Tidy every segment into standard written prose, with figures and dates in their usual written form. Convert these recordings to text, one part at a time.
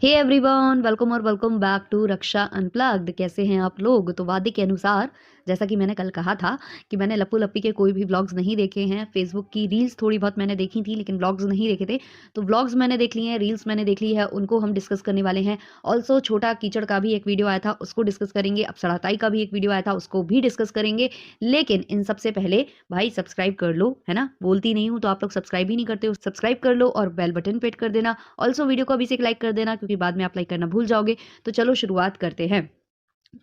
हे everyone, welcome और welcome back to Raksha unplugged. कैसे हैं आप लोग? तो वादे के अनुसार जैसा कि मैंने कल कहा था कि मैंने लप्पू लप्पी के कोई भी व्लॉग्स नहीं देखे हैं। फेसबुक की रील्स थोड़ी बहुत मैंने देखी थी लेकिन व्लॉग्स नहीं देखे थे। तो व्लॉग्स मैंने देख लिए हैं, रील्स मैंने देख ली है, उनको हम डिस्कस करने वाले हैं। ऑल्सो छोटा कीचड़ का भी एक वीडियो आया था, उसको डिस्कस करेंगे। अप्सराताई का भी एक वीडियो आया था, उसको भी डिस्कस करेंगे। लेकिन इन सबसे पहले भाई सब्सक्राइब कर लो, है ना। बोलती नहीं हूँ तो आप लोग सब्सक्राइब ही नहीं करते हो। सब्सक्राइब कर लो और बेल बटन पे हिट कर देना। ऑल्सो वीडियो को अभी से एक लाइक कर देना क्योंकि बाद में आप लाइक करना भूल जाओगे। तो चलो शुरुआत करते हैं।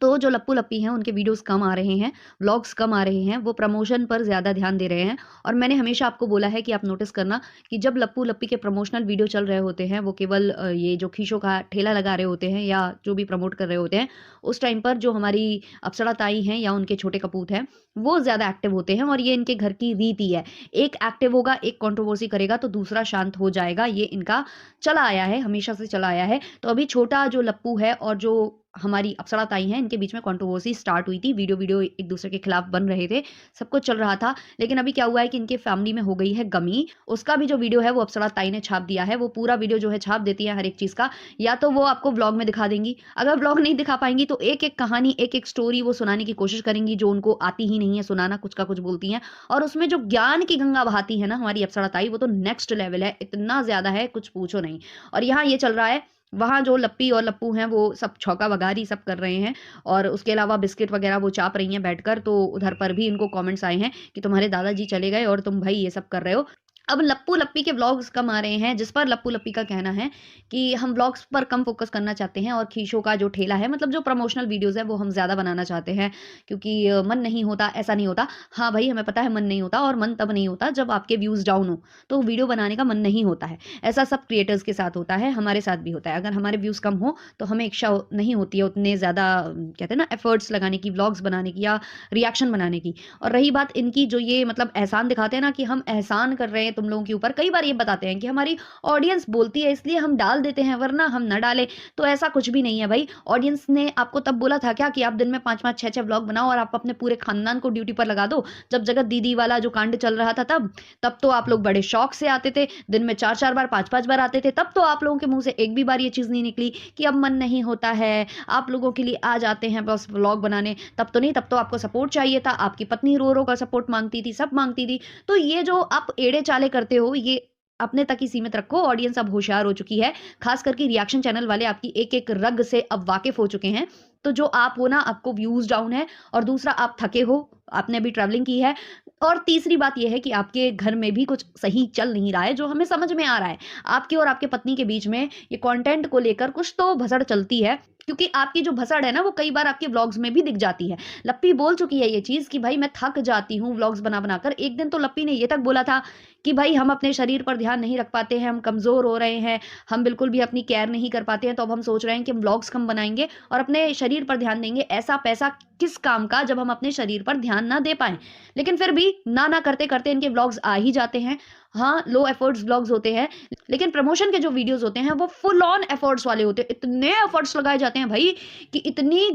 तो जो लप्पू लप्पी हैं उनके वीडियोस कम आ रहे हैं, व्लॉग्स कम आ रहे हैं, वो प्रमोशन पर ज़्यादा ध्यान दे रहे हैं। और मैंने हमेशा आपको बोला है कि आप नोटिस करना कि जब लप्पू लप्पी के प्रमोशनल वीडियो चल रहे होते हैं, वो केवल ये जो खीशों का ठेला लगा रहे होते हैं या जो भी प्रमोट कर रहे होते हैं, उस टाइम पर जो हमारी अप्सरा ताई हैं या उनके छोटे कपूत हैं वो ज़्यादा एक्टिव होते हैं। और ये इनके घर की रीति है, एक एक्टिव होगा, एक कंट्रोवर्सी करेगा तो दूसरा शांत हो जाएगा। ये इनका चला आया है, हमेशा से चला आया है। तो अभी छोटा जो लप्पू है और जो हमारी अप्सरा ताई हैं, इनके बीच में कंट्रोवर्सी स्टार्ट हुई थी। वीडियो एक दूसरे के खिलाफ बन रहे थे, सब कुछ चल रहा था। लेकिन अभी क्या हुआ है कि इनके फैमिली में हो गई है गमी। उसका भी जो वीडियो है वो अप्सरा ताई ने छाप दिया है। वो पूरा वीडियो जो है छाप देती है हर एक चीज़ का। या तो वो आपको व्लॉग में दिखा देंगी, अगर व्लॉग नहीं दिखा पाएंगी तो एक एक कहानी, एक एक स्टोरी वो सुनाने की कोशिश करेंगी जो उनको आती ही नहीं है सुनाना, कुछ का कुछ बोलती हैं। और उसमें जो ज्ञान की गंगा बहाती है ना हमारी अप्सरा ताई, वो तो नेक्स्ट लेवल है, इतना ज़्यादा है कुछ पूछो नहीं। और यहाँ ये चल रहा है, वहाँ जो लप्पी और लप्पू हैं वो सब छौका वगारी सब कर रहे हैं। और उसके अलावा बिस्किट वगैरह वो चाप रही हैं बैठकर। तो उधर पर भी इनको कमेंट्स आए हैं कि तुम्हारे दादाजी चले गए और तुम भाई ये सब कर रहे हो। अब लप्पू लप्पी के व्लॉग्स कम आ रहे हैं, जिस पर लप्पू लप्पी का कहना है कि हम व्लॉग्स पर कम फोकस करना चाहते हैं और खीशों का जो ठेला है, मतलब जो प्रमोशनल वीडियोस है वो हम ज़्यादा बनाना चाहते हैं क्योंकि मन नहीं होता। ऐसा नहीं होता, हाँ भाई हमें पता है मन नहीं होता, और मन तब नहीं होता जब आपके व्यूज़ डाउन हो तो वीडियो बनाने का मन नहीं होता है। ऐसा सब क्रिएटर्स के साथ होता है, हमारे साथ भी होता है। अगर हमारे व्यूज़ कम हो तो हमें इच्छा नहीं होती है उतने ज़्यादा, कहते हैं ना, एफर्ट्स लगाने की, व्लॉग्स बनाने की या रिएक्शन बनाने की। और रही बात इनकी, जो ये मतलब एहसान दिखाते हैं ना कि हम एहसान कर रहे हैं तुम लोगों के ऊपर, कई बार ये बताते हैं कि हमारी ऑडियंस बोलती है इसलिए हम डाल देते हैं वरना हम ना डालें। तो ऐसा कुछ भी नहीं है भाई। ऑडियंस ने आपको तब बोला था क्या कि आप दिन में 5-5 6-6 व्लॉग बनाओ और आप अपने पूरे खानदान को ड्यूटी पर लगा दो? जब जगत दीदी वाला जो कांड चल रहा था तब तो आप लोग बड़े शौक से आते थे, दिन में 4-4 बार 5-5 बार आते थे। तब तो आप लोगों के मुंह से एक भी बार ये चीज़ नहीं निकली कि अब मन नहीं होता है, आप लोगों के लिए आ जाते हैं बस व्लॉग बनाने। तब तो नहीं, तब तो आपको सपोर्ट चाहिए था, आपकी पत्नी रो रो कर सपोर्ट मांगती थी, सब मांगती थी। तो ये जो आप एड़े चाले करते हो ये अपने तक ही सीमित रखो। ऑडियंस अब होशियार हो चुकी है, खास करके रिएक्शन चैनल वाले आपकी एक एक रग से अब वाकिफ हो चुके हैं। तो जो आप हो ना, आपको व्यूज डाउन है, और दूसरा आप थके हो, आपने अभी ट्रैवलिंग की है, और तीसरी बात यह है कि आपके घर में भी कुछ सही चल नहीं रहा है, जो हमें समझ में आ रहा है। आपके और आपके पत्नी के बीच में ये कंटेंट को लेकर कुछ तो भसड़ चलती है, क्योंकि आपकी जो भसड़ है ना वो कई बार आपके व्लॉग्स में भी दिख जाती है। लप्पी बोल चुकी है ये चीज़ कि भाई मैं थक जाती हूँ व्लॉग्स बना बनाकर। एक दिन तो लप्पी ने ये तक बोला था कि भाई हम अपने शरीर पर ध्यान नहीं रख पाते हैं, हम कमज़ोर हो रहे हैं, हम बिल्कुल भी अपनी केयर नहीं कर पाते हैं, तो अब हम सोच रहे हैं कि हम व्लॉग्स कम बनाएंगे और अपने शरीर पर ध्यान देंगे। ऐसा पैसा किस काम का जब हम अपने शरीर पर ध्यान ना दे पाएं। लेकिन फिर भी ना करते करते इनके व्लॉग्स आ ही जाते हैं। हाँ, लो एफर्ट्स व्लॉग्स होते हैं, लेकिन प्रमोशन के जो वीडियोस होते हैं वो फुल ऑन एफर्ट्स वाले होते हैं। इतने एफर्ट्स लगाए जाते हैं भाई कि इतनी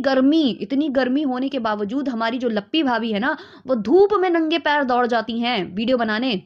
गर्मी होने के बावजूद हमारी जो लप्पी भाभी है ना, वो धूप में नंगे पैर दौड़ जाती हैं वीडियो बनाने।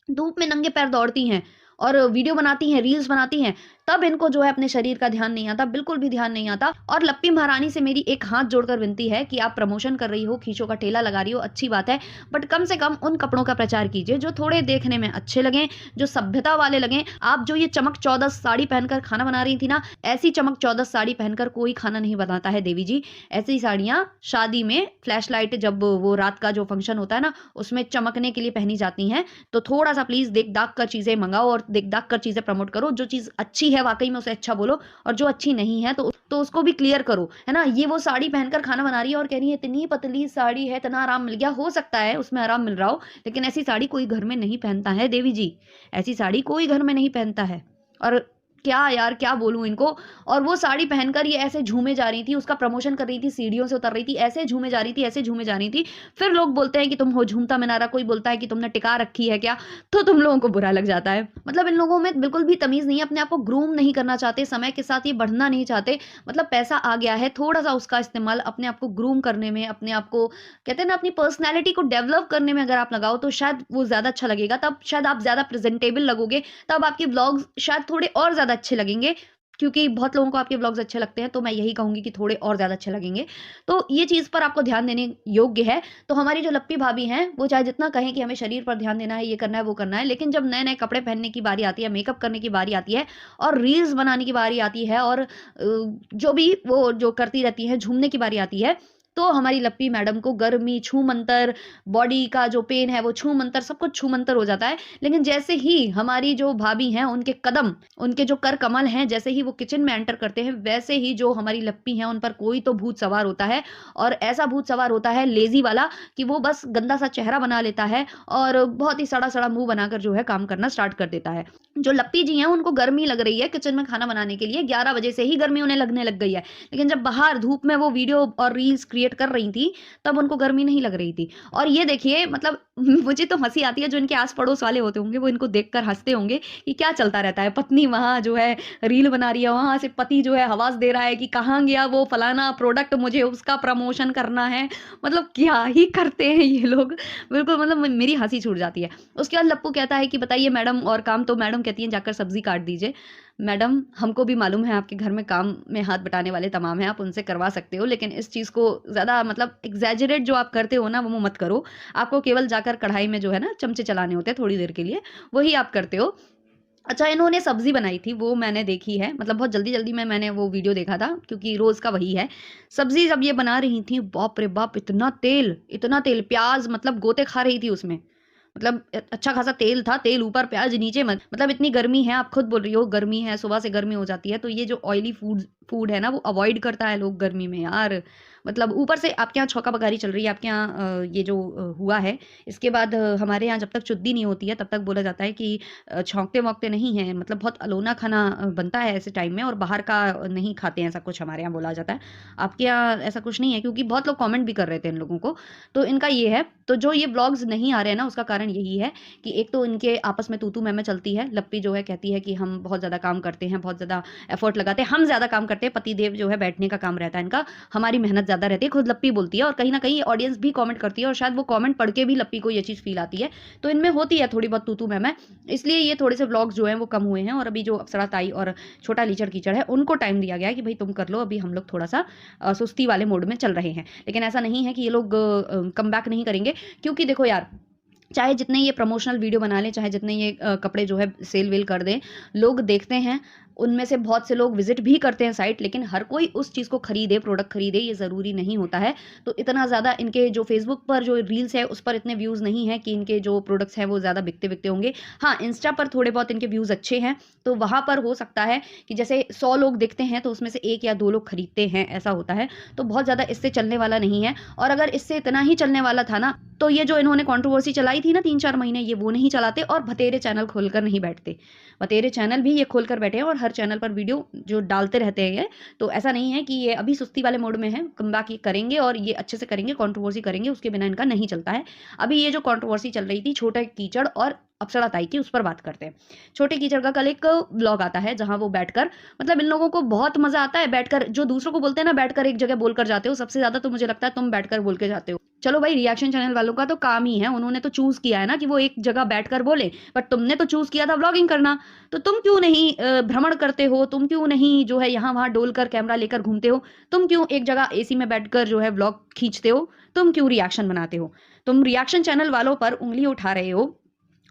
धूप में नंगे पैर दौड़ती हैं और वीडियो बनाती हैं, रील्स बनाती हैं। तब इनको जो है अपने शरीर का ध्यान नहीं आता, बिल्कुल भी ध्यान नहीं आता। और लप्पी महारानी से मेरी एक हाथ जोड़कर विनती है कि आप प्रमोशन कर रही हो, खींचों का ठेला लगा रही हो, अच्छी बात है, बट कम से कम उन कपड़ों का प्रचार कीजिए जो थोड़े देखने में अच्छे लगें, जो सभ्यता वाले लगें। आप जो ये चमक चौदस साड़ी पहनकर खाना बना रही थी ना, ऐसी चमक चौदस साड़ी पहनकर कोई खाना नहीं बनाता है देवी जी। ऐसी साड़ियाँ शादी में फ्लैश लाइट, जब वो रात का जो फंक्शन होता है ना, उसमें चमकने के लिए पहनी जाती हैं। तो थोड़ा सा प्लीज देख दाख कर चीजें मंगाओ और देख दाख कर चीजें प्रमोट करो। जो चीज अच्छी है वाकई में उसे अच्छा बोलो, और जो अच्छी नहीं है तो उसको भी क्लियर करो, है ना। ये वो साड़ी पहनकर खाना बना रही है और कह रही है इतनी पतली साड़ी है, इतना आराम मिल गया। हो सकता है उसमें आराम मिल रहा हो, लेकिन ऐसी साड़ी कोई घर में नहीं पहनता है देवी जी, ऐसी साड़ी कोई घर में नहीं पहनता है। और क्या यार, क्या बोलूं इनको। और वो साड़ी पहनकर ये ऐसे झूमे जा रही थी, उसका प्रमोशन कर रही थी, सीढ़ियों से उतर रही थी, ऐसे झूमे जा रही थी, ऐसे झूमे जा रही थी। फिर लोग बोलते हैं कि तुम हो झूमता मिनारा, कोई बोलता है कि तुमने टिका रखी है क्या, तो तुम लोगों को बुरा लग जाता है। मतलब इन लोगों में बिल्कुल भी तमीज नहीं है, अपने आप को ग्रूम नहीं करना चाहते, समय के साथ ये बढ़ना नहीं चाहते। मतलब पैसा आ गया है, थोड़ा सा उसका इस्तेमाल अपने आप को ग्रूम करने में, अपने आप को, कहते हैं ना, अपनी पर्सनैलिटी को डेवलप करने में अगर आप लगाओ तो शायद वो ज्यादा अच्छा लगेगा। तब शायद आप ज्यादा प्रेजेंटेबल लगोगे, तब आपके व्लॉग्स शायद थोड़े और ज्यादा अच्छे लगेंगे। क्योंकि बहुत लोगों को आपके व्लॉग्स अच्छे लगते हैं, तो मैं यही कहूँगी कि थोड़े और ज़्यादा अच्छे लगेंगे। तो ये चीज़ पर आपको ध्यान देने योग्य है। तो हमारी जो लप्पी भाभी हैं, वो चाहे जितना कहें कि हमें शरीर पर ध्यान देना है, ये करना है, वो करना है, लेकिन जब नए-नए कपड़े पहनने की बारी आती है, मेकअप करने की बारी आती है और रील्स बनाने की बारी आती है और जो भी वो जो करती रहती हैं, झूमने की बारी आती है, तो हमारी लप्पी मैडम को गर्मी, छूमंतर, बॉडी का जो पेन है वो छूमंतर, सब कुछ छूमंतर हो जाता है। लेकिन जैसे ही हमारी जो भाभी हैं, उनके कदम, उनके जो कर कमल हैं, जैसे ही वो किचन में एंटर करते हैं, वैसे ही जो हमारी लप्पी हैं, उन पर कोई तो भूत सवार होता है। और ऐसा भूत सवार होता है लेज़ी वाला, कि वो बस गंदा सा चेहरा बना लेता है और बहुत ही सड़ा-सड़ा मुँह बनाकर जो है काम करना स्टार्ट कर देता है। जो लप्पी जी हैं, उनको गर्मी लग रही है किचन में खाना बनाने के लिए, 11 बजे से ही गर्मी उन्हें लगने लग गई है। लेकिन जब बाहर धूप में वो वीडियो और रील्स क्रिएट कर रही थी, तब उनको गर्मी नहीं लग रही थी। और ये देखिए, मतलब मुझे तो हँसी आती है, जो इनके आस-पड़ोस वाले होते होंगे, वो इनको देखकर हँसते होंगे कि क्या चलता रहता है। पत्नी वहाँ जो है रील बना रही है, वहाँ से पति जो है आवाज़ दे रहा है कि कहाँ गया वो फलाना प्रोडक्ट, मुझे उसका प्रमोशन करना है। मतलब क्या ही करते हैं ये लोग, बिल्कुल मतलब मेरी हँसी छूट जाती है। उसके बाद लप्पू कहता है कि बताइए मैडम और काम, तो मैडम कहती हैं जाकर सब्ज़ी काट दीजिए। मैडम, हमको भी मालूम है आपके घर में काम में हाथ बटाने वाले तमाम हैं, आप उनसे करवा सकते हो, लेकिन इस चीज़ को ज़्यादा मतलब एग्ज़ैजरेट जो आप करते हो ना, वो मत करो। आपको केवल जाकर कढ़ाई में जो है ना चमचे चलाने होते हैं थोड़ी देर के लिए, वही आप करते हो। अच्छा, इन्होंने सब्ज़ी बनाई थी, वो मैंने देखी है, मतलब बहुत जल्दी-जल्दी में मैंने वो वीडियो देखा था, क्योंकि रोज़ का वही है। सब्ज़ी जब ये बना रही थीं, बाप रे बाप! इतना तेल, प्याज़ मतलब गोते खा रही थी उसमें। मतलब अच्छा खासा तेल था, तेल ऊपर प्याज़ नीचे मत, मतलब इतनी गर्मी है, आप खुद बोल रही हो गर्मी है, सुबह से गर्मी हो जाती है, तो ये जो ऑयली फूड है ना, वो अवॉइड करता है लोग गर्मी में यार। मतलब ऊपर से आपके यहाँ छौंका-बगारी चल रही है, आपके यहाँ ये जो हुआ है, इसके बाद हमारे यहाँ जब तक चुद्दी नहीं होती है, तब तक बोला जाता है कि छौंकते-वौंकते नहीं हैं, मतलब बहुत अलोना खाना बनता है ऐसे टाइम में, और बाहर का नहीं खाते हैं, ऐसा कुछ हमारे यहाँ बोला जाता है। आपके यहाँ ऐसा कुछ नहीं है? क्योंकि बहुत लोग कमेंट भी कर रहे थे इन लोगों को, तो इनका ये है। तो जो ये व्लॉग्स नहीं आ रहे हैं ना, उसका कारण यही है कि एक तो इनके आपस में तू-तू मैं-मैं चलती है। लप्पी जो है कहती है कि हम बहुत ज़्यादा काम करते हैं, बहुत ज़्यादा एफर्ट लगाते हैं, हम ज़्यादा काम करते हैं, पतिदेव जो है बैठने का काम रहता है इनका, हमारी मेहनत ज़्यादा रहती है, खुद लप्पी बोलती है। और कहीं न कहीं ऑडियंस भी कमेंट करती है, और शायद वो कमेंट पढ़ के भी लप्पी को ये चीज़ फ़ील आती है। तो इनमें होती है थोड़ी बहुत तू-तू मैं-मैं, इसलिए ये थोड़े से व्लॉग्स जो हैं वो कम हुए हैं। और अभी जो अप्सरा ताई और छोटा लीचड़-कीचड़ है, उनको टाइम दिया गया है कि भई तुम कर लो, अभी हम लोग थोड़ा-सा सुस्ती वाले मोड में चल रहे हैं। लेकिन ऐसा नहीं है कि ये लोग कमबैक नहीं करेंगे, क्योंकि देखो यार, चाहे जितने ये प्रमोशनल वीडियो बना लें, चाहे जितने ये कपड़े जो है सेल-वेल कर दें, लोग देखते हैं, उनमें से बहुत से लोग विज़िट भी करते हैं साइट, लेकिन हर कोई उस चीज़ को खरीदे, प्रोडक्ट खरीदे, ये ज़रूरी नहीं होता है। तो इतना ज़्यादा इनके जो फ़ेसबुक पर जो रील्स है, उस पर इतने व्यूज़ नहीं हैं कि इनके जो प्रोडक्ट्स हैं, वो ज़्यादा बिकते-विकते होंगे। हाँ, इंस्टा पर थोड़े बहुत इनके व्यूज़ अच्छे हैं, तो वहाँ पर हो सकता है कि जैसे 100 लोग देखते हैं, तो उसमें से 1 या 2 लोग खरीदते हैं, ऐसा होता है। तो बहुत ज़्यादा इससे चलने वाला नहीं है। और अगर इससे इतना ही चलने वाला था ना, तो ये जो इन्होंने कंट्रोवर्सी चलाई थी ना 3-4 महीने, ये वो नहीं चलाते और भतेरे चैनल खोलकर नहीं बैठते। भतेरे चैनल भी ये खोलकर बैठे हैं और हर चैनल पर वीडियो जो डालते रहते हैं ये। तो ऐसा नहीं है कि ये अभी सुस्ती वाले मोड में हैं, कमबैक ये करेंगे और ये अच्छे से करेंगे, कंट्रोवर्सी करेंगे, उसके बिना इनका नहीं चलता है। अभी ये जो कंट्रोवर्सी चल रही थी छोटे कीचड़ और अप्सरा ताई की, उस पर बात करते हैं। छोटे कीचड़ का कल एक व्लॉग आता है, जहाँ वो बैठकर, मतलब इन लोगों को बहुत मज़ा आता है बैठकर, जो दूसरों को बोलते हैं ना बैठकर एक जगह बोलकर जाते हो, सबसे ज़्यादा तो मुझे लगता है तुम बैठकर बोल के जाते हो। चलो भाई, रिएक्शन चैनल वालों का तो काम ही है, उन्होंने तो चूज़ किया है ना कि वो एक जगह बैठकर बोले, बट तुमने तो चूज़ किया था व्लॉगिंग करना, तो तुम क्यों नहीं भ्रमण करते हो, तुम क्यों नहीं जो है यहाँ-वहाँ डोलकर कैमरा लेकर घूमते हो, तुम क्यों एक जगह एसी में बैठकर जो है व्लॉग खींचते हो, तुम क्यों रिएक्शन बनाते हो? तुम रिएक्शन चैनल वालों पर उँगली उठा रहे हो,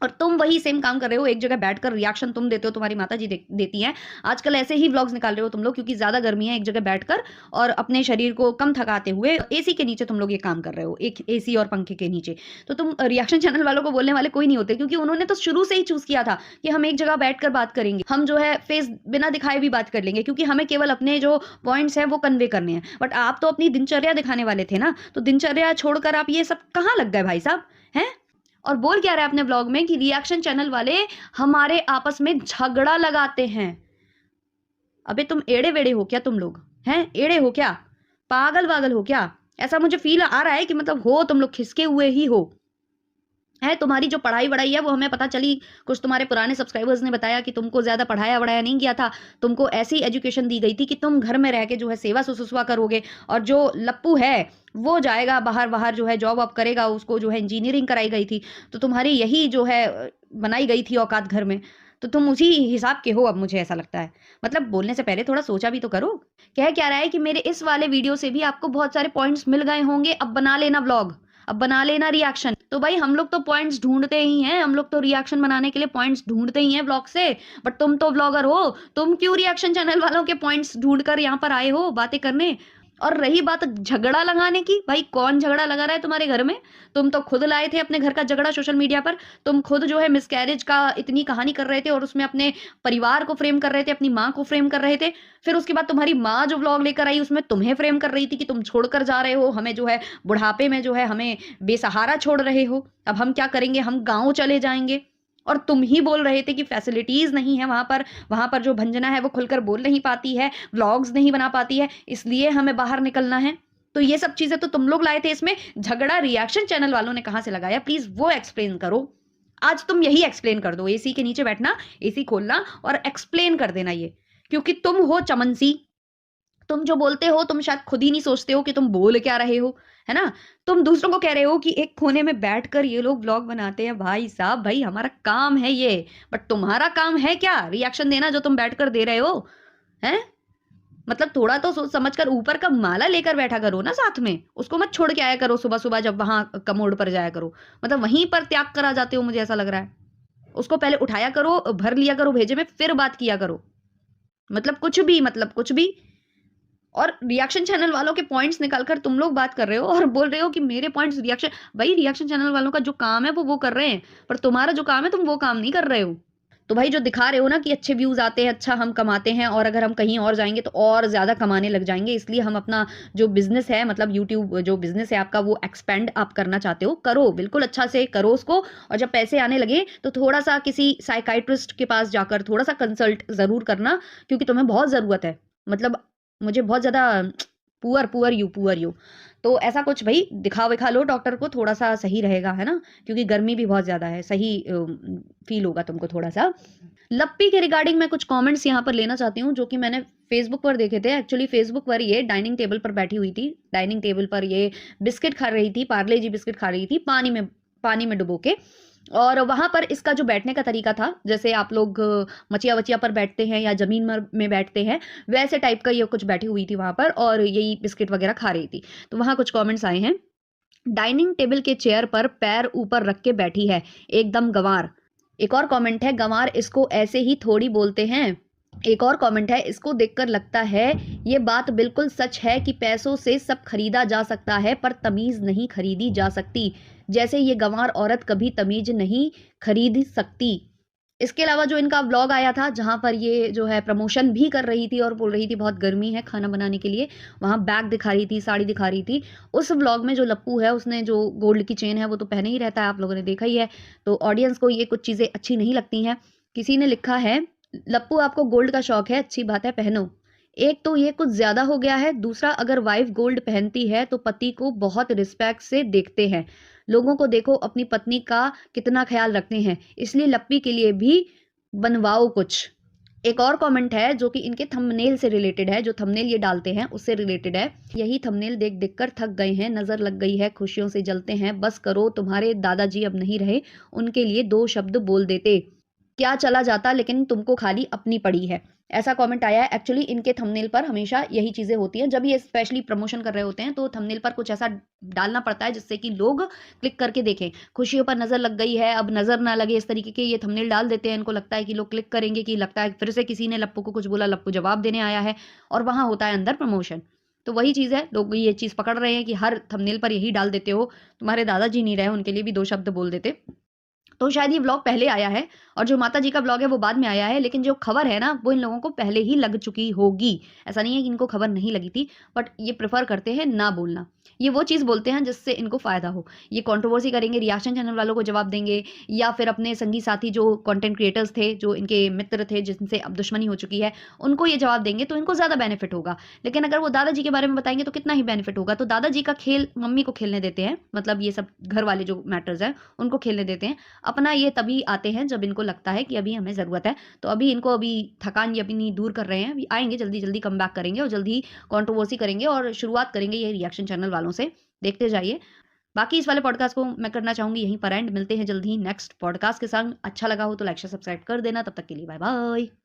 और तुम वही सेम काम कर रहे हो, एक जगह बैठकर रिएक्शन तुम देते हो, तुम्हारी माताजी देती हैं। आजकल ऐसे ही व्लॉग्स निकाल रहे हो तुम लोग, क्योंकि ज़्यादा गर्मी है, एक जगह बैठकर और अपने शरीर को कम थकाते हुए एसी के नीचे तुम लोग ये काम कर रहे हो, एक एसी और पंखे के नीचे। तो तुम रिएक्शन चैनल वालों को बोलने वाले कोई नहीं होते, क्योंकि उन्होंने तो शुरू से ही चूज़ किया था कि हम एक जगह बैठकर बात करेंगे, हम जो है फेस बिना दिखाए भी बात कर लेंगे, क्योंकि हमें केवल अपने जो पॉइंट्स हैं वो कन्वे करने हैं। बट आप तो अपनी दिनचर्या दिखाने वाले थे ना, तो दिनचर्या छोड़कर आप ये सब कहाँ लग गए भाई साहब, हैं? और बोल क्या रहे अपने ब्लॉग में कि रिएक्शन चैनल वाले हमारे आपस में झगड़ा लगाते हैं। अबे तुम एड़े-वेड़े हो क्या तुम लोग? हैं? एड़े हो क्या? पागल-वागल हो क्या? ऐसा मुझे फ़ील आ रहा है कि मतलब हो तुम लोग खिसके हुए ही हो। है, तुम्हारी जो पढ़ाई-वढ़ाई है वो हमें पता चली, कुछ तुम्हारे पुराने सब्सक्राइबर्स ने बताया कि तुमको ज़्यादा पढ़ाया-वढ़ाया नहीं गया था, तुमको ऐसी एजुकेशन दी गई थी कि तुम घर में रह के जो है सेवा सुसुसवा करोगे, और जो लप्पू है वो जाएगा बाहर जो है जॉब-वॉब करेगा, उसको जो है इंजीनियरिंग कराई गई थी, तो तुम्हारी यही जो है बनाई गई थी औकात घर में। तो तुम उसी हिसाब के हो अब, मुझे ऐसा लगता है। मतलब बोलने से पहले थोड़ा सोचा भी तो करो। कह क्या रहा है कि मेरे इस वाले वीडियो से भी आपको बहुत सारे पॉइंट्स मिल गए होंगे, अब बना लेना व्लॉग, अब बना लेना रिएक्शन। तो भाई हम लोग तो पॉइंट्स ढूंढते ही हैं, हम लोग तो रिएक्शन बनाने के लिए पॉइंट्स ढूंढते ही हैं व्लॉग से। बट तुम तो व्लॉगर हो, तुम क्यों रिएक्शन चैनल वालों के पॉइंट्स ढूंढ कर यहाँ पर आए हो बातें करने? और रही बात झगड़ा लगाने की, भाई कौन झगड़ा लगा रहा है तुम्हारे घर में? तुम तो खुद लाए थे अपने घर का झगड़ा सोशल मीडिया पर। तुम खुद जो है मिसकैरेज का इतनी कहानी कर रहे थे और उसमें अपने परिवार को फ्रेम कर रहे थे, अपनी माँ को फ्रेम कर रहे थे। फिर उसके बाद तुम्हारी माँ जो व्लॉग लेकर आई उसमें तुम्हें फ्रेम कर रही थी कि तुम छोड़कर जा रहे हो हमें, जो है बुढ़ापे में जो है हमें बेसहारा छोड़ रहे हो, अब हम क्या करेंगे, हम गाँव चले जाएंगे। और तुम ही बोल रहे थे कि फैसिलिटीज नहीं है वहां पर जो भंजना है वो खुलकर बोल नहीं पाती है, व्लॉग्स नहीं बना पाती है, इसलिए हमें बाहर निकलना है। तो ये सब चीजें तो तुम लोग लाए थे, इसमें झगड़ा रिएक्शन चैनल वालों ने कहां से लगाया? प्लीज वो एक्सप्लेन करो। आज तुम यही एक्सप्लेन कर दो, एसी के नीचे बैठना, एसी खोलना और एक्सप्लेन कर देना ये। क्योंकि तुम हो चमनसी, तुम जो बोलते हो तुम शायद खुद ही नहीं सोचते हो कि तुम बोल क्या रहे हो, है ना? तुम दूसरों को कह रहे हो कि एक कोने में बैठकर ये लोग व्लॉग बनाते हैं। भाई साहब, भाई हमारा काम है ये, बट तुम्हारा काम है क्या रिएक्शन देना जो तुम बैठकर दे रहे हो? हैं? मतलब थोड़ा तो सोच समझ कर ऊपर का माला लेकर बैठा करो ना साथ में, उसको मत छोड़ के आया करो सुबह सुबह जब वहां कमोड पर जाया करो। मतलब वहीं पर त्याग करा जाते हो, मुझे ऐसा लग रहा है। उसको पहले उठाया करो, भर लिया करो भेजे में, फिर बात किया करो। मतलब कुछ भी, मतलब कुछ भी। और रिएक्शन चैनल वालों के पॉइंट्स निकालकर तुम लोग बात कर रहे हो और बोल रहे हो कि मेरे पॉइंट्स रिएक्शन। भाई रिएक्शन चैनल वालों का जो काम है वो कर रहे हैं, पर तुम्हारा जो काम है तुम वो काम नहीं कर रहे हो। तो भाई जो दिखा रहे हो ना कि अच्छे व्यूज आते हैं, अच्छा हम कमाते हैं, और अगर हम कहीं और जाएंगे तो और ज्यादा कमाने लग जाएंगे, इसलिए हम अपना जो बिजनेस है, मतलब यूट्यूब जो बिजनेस है आपका, वो एक्सपेंड आप करना चाहते हो, करो बिल्कुल अच्छा से करो उसको। और जब पैसे आने लगे तो थोड़ा सा किसी साइकाइट्रिस्ट के पास जाकर थोड़ा सा कंसल्ट जरूर करना, क्योंकि तुम्हें बहुत जरूरत है। मतलब मुझे बहुत ज्यादा पुअर यू। तो ऐसा कुछ भाई दिखा विखा लो डॉक्टर को, थोड़ा सा सही रहेगा, है ना? क्योंकि गर्मी भी बहुत ज्यादा है, सही फील होगा तुमको थोड़ा सा। लप्पी के रिगार्डिंग मैं कुछ कमेंट्स यहाँ पर लेना चाहती हूँ, जो कि मैंने फेसबुक पर देखे थे। एक्चुअली फेसबुक पर ये डाइनिंग टेबल पर बैठी हुई थी, डाइनिंग टेबल पर ये बिस्किट खा रही थी, पार्ले जी बिस्किट खा रही थी पानी में डुबो के। और वहां पर इसका जो बैठने का तरीका था, जैसे आप लोग मचिया वचिया पर बैठते हैं या जमीन में बैठते हैं, वैसे टाइप का ये कुछ बैठी हुई थी वहां पर और यही बिस्किट वगैरह खा रही थी। तो वहां कुछ कमेंट्स आए हैं। डाइनिंग टेबल के चेयर पर पैर ऊपर रख के बैठी है, एकदम गंवार। एक और कमेंट है, गंवार इसको ऐसे ही थोड़ी बोलते हैं। एक और कमेंट है, इसको देखकर लगता है ये बात बिल्कुल सच है कि पैसों से सब खरीदा जा सकता है पर तमीज नहीं खरीदी जा सकती, जैसे ये गंवार औरत कभी तमीज नहीं खरीद सकती। इसके अलावा जो इनका व्लॉग आया था जहां पर ये जो है प्रमोशन भी कर रही थी और बोल रही थी बहुत गर्मी है खाना बनाने के लिए, वहां बैग दिखा रही थी, साड़ी दिखा रही थी। उस व्लॉग में जो लप्पू है उसने जो गोल्ड की चेन है वो तो पहने ही रहता है, आप लोगों ने देखा ही है। तो ऑडियंस को ये कुछ चीजें अच्छी नहीं लगती हैं। किसी ने लिखा है, लप्पू आपको गोल्ड का शौक है, अच्छी बात है, पहनो। एक तो ये कुछ ज्यादा हो गया है, दूसरा अगर वाइफ गोल्ड पहनती है तो पति को बहुत रिस्पेक्ट से देखते हैं। लोगों को देखो अपनी पत्नी का कितना ख्याल रखते हैं, इसलिए लप्पी के लिए भी बनवाओ कुछ। एक और कमेंट है जो कि इनके थंबनेल से रिलेटेड है, जो थंबनेल ये डालते हैं उससे रिलेटेड है। यही थंबनेल देख देख कर थक गए हैं, नजर लग गई है, खुशियों से जलते हैं, बस करो, तुम्हारे दादाजी अब नहीं रहे, उनके लिए दो शब्द बोल देते, क्या चला जाता, लेकिन तुमको खाली अपनी पड़ी है। ऐसा कमेंट आया है। एक्चुअली इनके थंबनेल पर हमेशा यही चीजें होती हैं, जब ये स्पेशली प्रमोशन कर रहे होते हैं तो थंबनेल पर कुछ ऐसा डालना पड़ता है जिससे कि लोग क्लिक करके देखें। खुशियों पर नजर लग गई है, अब नजर ना लगे, इस तरीके के ये थंबनेल डाल देते हैं। इनको लगता है कि लोग क्लिक करेंगे, कि लगता है फिर से किसी ने लप्पू को कुछ बोला, लप्पू जवाब देने आया है, और वहां होता है अंदर प्रमोशन। तो वही चीज है, लोग ये चीज पकड़ रहे हैं कि हर थंबनेल पर यही डाल देते हो, तुम्हारे दादाजी नहीं रहे, उनके लिए भी दो शब्द बोल देते। तो शायद ये व्लॉग पहले आया है और जो माता जी का व्लॉग है वो बाद में आया है, लेकिन जो खबर है ना वो इन लोगों को पहले ही लग चुकी होगी। ऐसा नहीं है कि इनको खबर नहीं लगी थी, बट ये प्रेफर करते हैं ना बोलना। ये वो चीज़ बोलते हैं जिससे इनको फायदा हो। ये कंट्रोवर्सी करेंगे, रिएक्शन चैनल वालों को जवाब देंगे, या फिर अपने संगी साथी जो कंटेंट क्रिएटर्स थे, जो इनके मित्र थे जिनसे अब दुश्मनी हो चुकी है, उनको ये जवाब देंगे तो इनको ज़्यादा बेनिफिट होगा। लेकिन अगर वो दादाजी के बारे में बताएंगे तो कितना ही बेनिफिट होगा। तो दादाजी का खेल मम्मी को खेलने देते हैं, मतलब ये सब घर वाले जो मैटर्स हैं उनको खेलने देते हैं। अपना ये तभी आते हैं जब इनको लगता है कि अभी हमें ज़रूरत है। तो अभी इनको अभी थकान ये अपनी दूर कर रहे हैं, अभी आएंगे जल्दी जल्दी कम बैक करेंगे और जल्दी कंट्रोवर्सी करेंगे और शुरुआत करेंगे ये रिएक्शन चैनल वालों से। देखते जाइए। बाकी इस वाले पॉडकास्ट को मैं करना चाहूँगी यहीं पर एंड। मिलते हैं जल्द ही नेक्स्ट पॉडकास्ट के संग। अच्छा लगा हो तो लाइक शेयर सब्सक्राइब कर देना। तब तक के लिए बाय बाय।